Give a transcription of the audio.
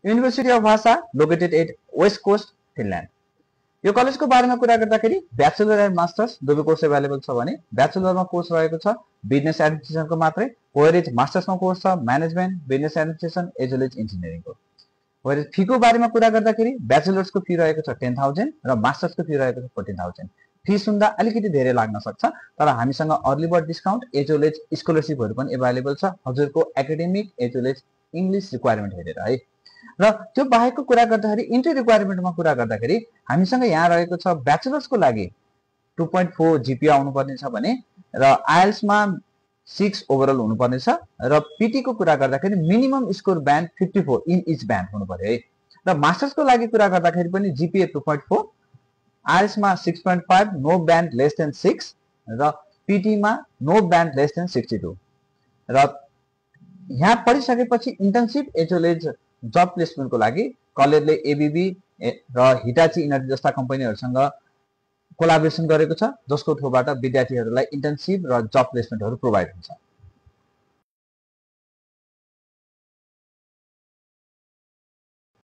University of Vaasa located at west coast Finland. यो कलेजको बारेमा कुरा गर्दाखेरि ब्याचलर एन्ड मास्टर्स दुवै कोर्स एभाइलेबल छ भने ब्याचलरमा कोर्स रहेको छ बिजनेस एडमिनिस्ट्रेसनको मात्रै, वेयरएज मास्टर्समा कोर्स छ management business administration as well as इन्जिनियरिङको। वेयरएज फीको बारेमा कुरा गर्दाखेरि ब्याचलर्सको फी रहेको छ 10,000 र मास्टर्सको फी रहेको छ 14,000। फी सुन्दा अलिकति धेरै लाग्न सक्छ तर हामीसँग early bird discount as well as स्कलरशिपहरू पनि एभाइलेबल छ हजुरको academic as well as English requirement हेरेर है। र त्यो बाहेकको कुरा गर्दाखेरि इन्ट्री रिक्वायरमेन्टमा कुरा गर्दाखेरि हामीसँग यहाँ रहेको छ ब्याचलर्सको लागि 2.4 जीपीए आउनुपर्ने छ भने र आइएल्समा 6 ओभरअल हुनुपर्ने छ र पीटीको कुरा गर्दाखेरि minimum score band 54 in each band हुनु पर्यो है। र मास्टर्सको लागि कुरा गर्दाखेरि पनि जीपीए 2.4, आइएल्समा 6.5, नो ब्यान्ड लेस देन 6 र पीटीमा नो ब्यान्ड लेस देन 62। र यहाँ पढिसकेपछि internship as well as job प्लेसमेन्टको लागि कलेजले एबीबी र हिटाची इनर्जी जस्ता कम्पनीहरूसँग कोलाबोरेसन गरेको छ जसको थ्रुबाट विद्यार्थीहरूलाई इन्टर्नशिप र जब प्लेसमेन्टहरू प्रोभाइड हुन्छ।